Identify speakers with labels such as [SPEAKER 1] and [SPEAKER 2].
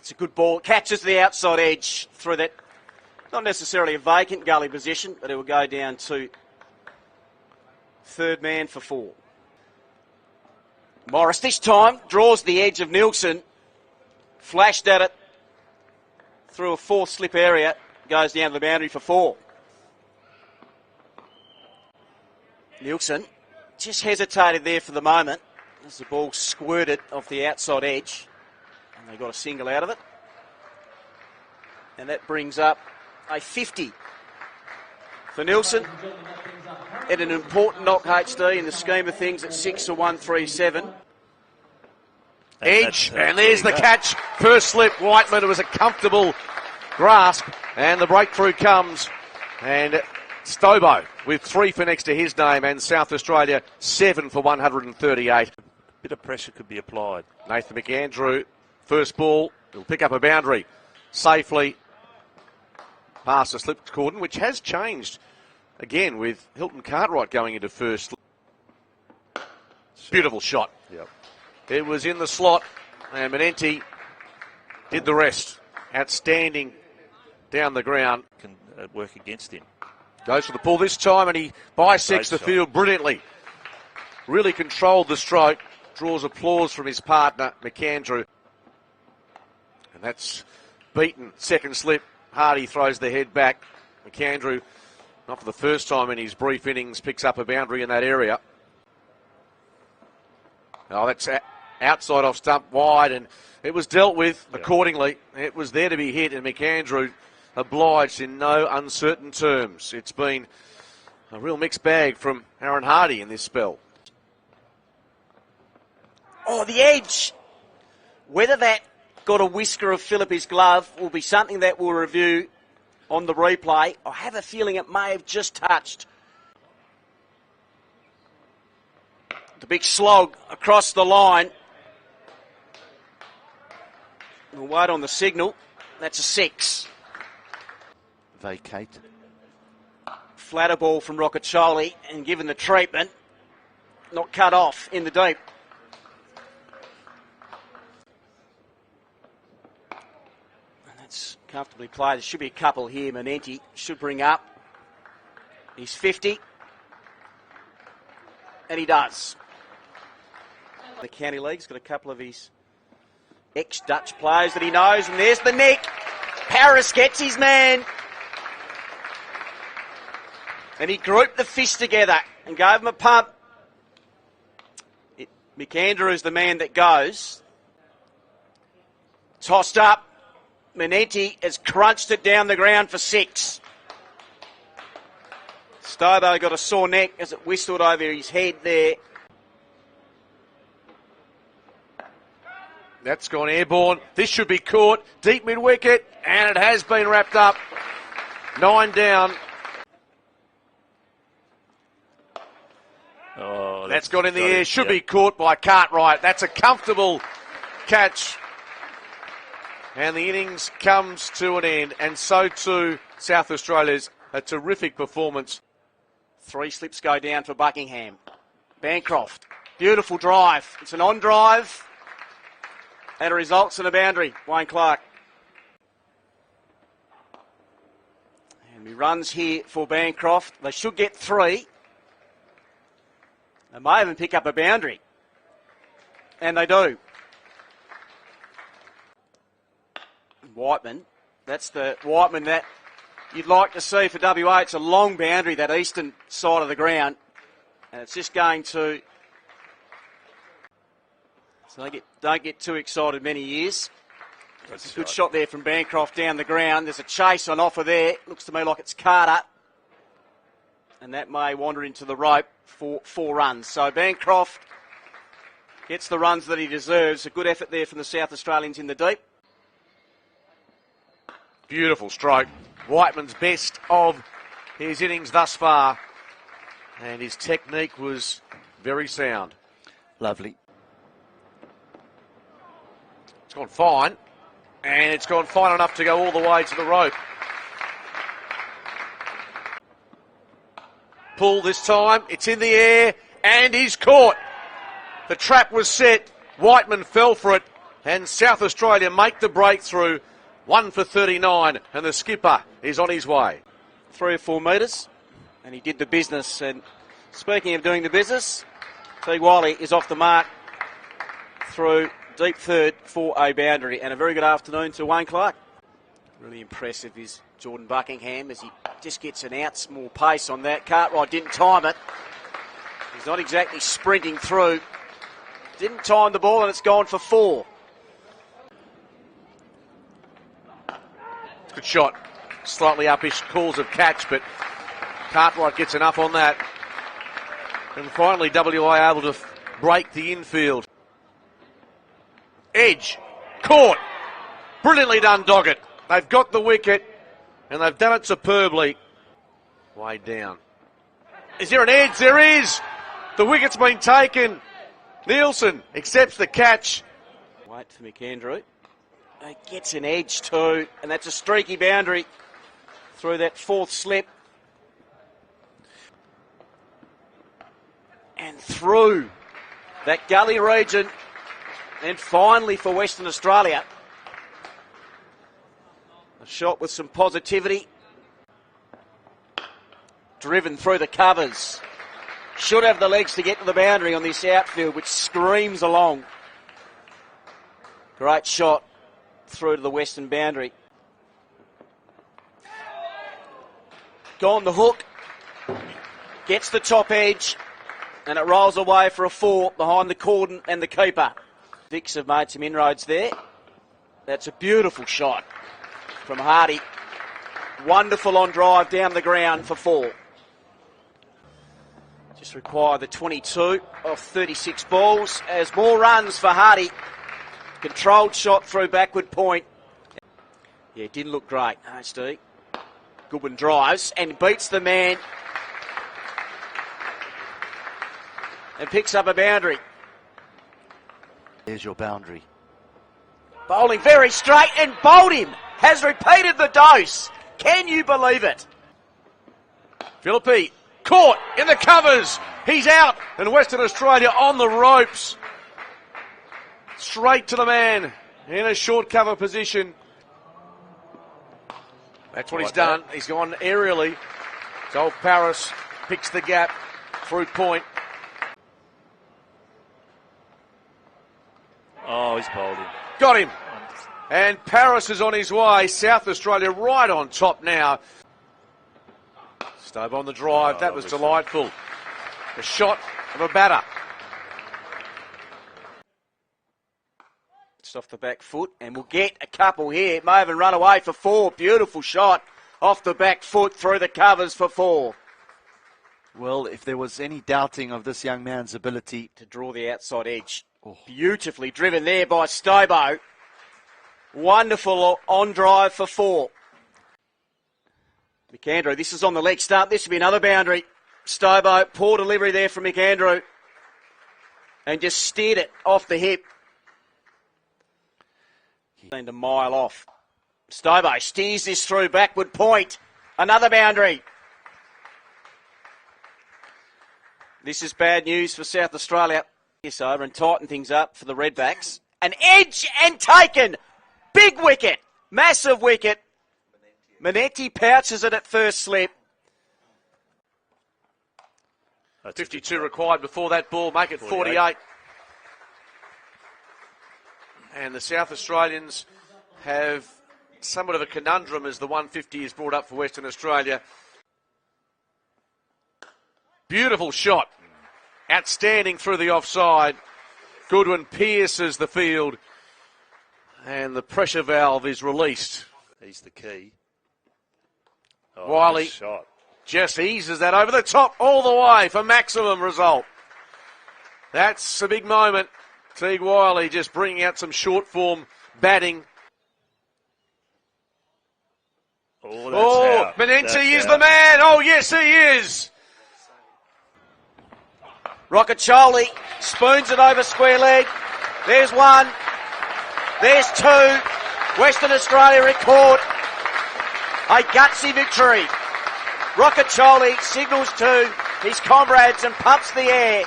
[SPEAKER 1] It's a good ball. Catches the outside edge through that, not necessarily a vacant gully position, but it will go down to third man for 4. Morris this time draws the edge of Nielsen. Flashed at it through a 4th slip area. Goes down to the boundary for 4. Nielsen just hesitated there for the moment as the ball squirted off the outside edge. And they got a single out of it. And that brings up a 50 for Nielsen. At an important knock, HD, in the scheme of things at 6 to 137.
[SPEAKER 2] Edge, and there's the catch. First slip, Whiteman. It was a comfortable grasp, and the breakthrough comes. And Stobo with 3 for next to his name, and South Australia 7 for 138.
[SPEAKER 3] Bit of pressure could be applied.
[SPEAKER 2] Nathan McAndrew, first ball, he'll pick up a boundary safely past the slip cordon, which has changed again with Hilton Cartwright going into first. Beautiful shot.
[SPEAKER 3] Yep.
[SPEAKER 2] It was in the slot, and Manenti did the rest. Outstanding down the ground.
[SPEAKER 3] Can work against him.
[SPEAKER 2] Goes for the pull this time, and he bisects the field brilliantly. Really controlled the stroke. Draws applause from his partner, McAndrew. And that's beaten. Second slip. Hardy throws the head back. McAndrew, not for the first time in his brief innings, picks up a boundary in that area. Oh, that's outside off stump wide, and it was dealt with accordingly. It was there to be hit, and McAndrew obliged in no uncertain terms. It's been a real mixed bag from Aaron Hardy in this spell.
[SPEAKER 1] Oh, the edge. Whether that got a whisker of Philippe's glove will be something that we'll review on the replay. I have a feeling it may have just touched. The big slog across the line. We'll wait on the signal. That's a 6.
[SPEAKER 3] Vacate.
[SPEAKER 1] Flatter ball from Rockacholi, and given the treatment, not cut off in the deep. And that's comfortably played. There should be a couple here. Manenti should bring up. He's 50. And he does. The county league's got a couple of his ex-Dutch players that he knows, and there's the nick. Paris gets his man. And he grouped the fist together and gave him a pump. McAndrew is the man that goes. Tossed up. Manenti has crunched it down the ground for 6. Stobo got a sore neck as it whistled over his head there.
[SPEAKER 2] That's gone airborne. This should be caught. Deep mid-wicket, and it has been wrapped up. 9 down.
[SPEAKER 3] Oh,
[SPEAKER 2] that's gone in the air. Should be caught by Cartwright. That's a comfortable catch. And the innings comes to an end. And so too, South Australia's a terrific performance.
[SPEAKER 1] 3 slips go down for Buckingham. Bancroft. Beautiful drive. It's an on drive. And it results in a boundary. Wayne Clark. And he runs here for Bancroft. They should get 3. They may even pick up a boundary. And they do. Whiteman. That's the Whiteman that you'd like to see for WA. It's a long boundary, that eastern side of the ground. And it's just going to... So don't get too excited many years. That's a good shot there from Bancroft down the ground. There's a chase on offer there. Looks to me like it's Carter. And that may wander into the rope for 4 runs. So Bancroft gets the runs that he deserves. A good effort there from the South Australians in the deep.
[SPEAKER 2] Beautiful stroke. Whiteman's best of his innings thus far. And his technique was very sound.
[SPEAKER 3] Lovely.
[SPEAKER 2] It's gone fine. And it's gone fine enough to go all the way to the rope. Pull this time. It's in the air. And he's caught. The trap was set. Whiteman fell for it. And South Australia make the breakthrough. 1 for 39, and the skipper is on his way.
[SPEAKER 1] 3 or 4 metres, and he did the business. And speaking of doing the business, Teague Wiley is off the mark through deep third for a boundary. And a very good afternoon to Wayne Clark. Really impressive is Jordan Buckingham as he just gets an ounce more pace on that. Cartwright didn't time it. He's not exactly sprinting through. Didn't time the ball, and it's gone for 4.
[SPEAKER 2] Good shot. Slightly uppish calls of catch, but Cartwright gets enough on that. And finally, WA able to break the infield. Edge. Caught. Brilliantly done, Doggett. They've got the wicket, and they've done it superbly. Way down. Is there an edge? There is. The wicket's been taken. Nielsen accepts the catch.
[SPEAKER 1] Wait for McAndrew. He gets an edge too, and that's a streaky boundary through that 4th slip. And through that gully region, and finally for Western Australia. A shot with some positivity. Driven through the covers. Should have the legs to get to the boundary on this outfield, which screams along. Great shot through to the western boundary. Gone the hook. Gets the top edge. And it rolls away for a 4 behind the cordon and the keeper. Vicks have made some inroads there. That's a beautiful shot from Hardy. Wonderful on drive down the ground for 4. Just require the 22 of 36 balls as more runs for Hardy. Controlled shot through backward point. Yeah, it didn't look great. HD. Goodwin drives and beats the man. And picks up a boundary.
[SPEAKER 3] There's your boundary.
[SPEAKER 1] Bowling very straight and bowled him. Has repeated the dose. Can you believe it?
[SPEAKER 2] Philippi caught in the covers. He's out, and Western Australia on the ropes. Straight to the man in a short cover position. That's what he's done. He's gone aerially. So Paris picks the gap through point.
[SPEAKER 3] Oh, he's bowled him.
[SPEAKER 2] Got him. And Paris is on his way. South Australia right on top now. Stobe on the drive. That was delightful. A shot of a batter.
[SPEAKER 1] It's off the back foot, and we'll get a couple here. It may even run away for 4. Beautiful shot off the back foot through the covers for 4.
[SPEAKER 3] Well, if there was any doubting of this young man's ability
[SPEAKER 1] To draw the outside edge. Beautifully driven there by Stobo. Wonderful on drive for 4. McAndrew, this is on the leg stump. This will be another boundary. Stobo, poor delivery there from McAndrew. And just steered it off the hip. And a mile off. Stobo steers this through backward point. Another boundary. This is bad news for South Australia. This over and tighten things up for the Redbacks. An edge and taken. Big wicket. Massive wicket. Manetti pouches it at first slip.
[SPEAKER 2] 52 required before that ball. Make it 48. And the South Australians have somewhat of a conundrum as the 150 is brought up for Western Australia. Beautiful shot. Outstanding through the offside. Goodwin pierces the field. And the pressure valve is released.
[SPEAKER 3] He's the key.
[SPEAKER 2] Wiley
[SPEAKER 3] Shot.
[SPEAKER 2] just eases that over the top all the way for maximum result. That's a big moment. Teague Wiley just bringing out some short form batting.
[SPEAKER 3] Oh,
[SPEAKER 2] Manenti is the man. Oh, yes, he is.
[SPEAKER 1] Rockacholi spoons it over square leg. There's 1. There's 2. Western Australia record a gutsy victory. Rockacholi signals to his comrades and pumps the air.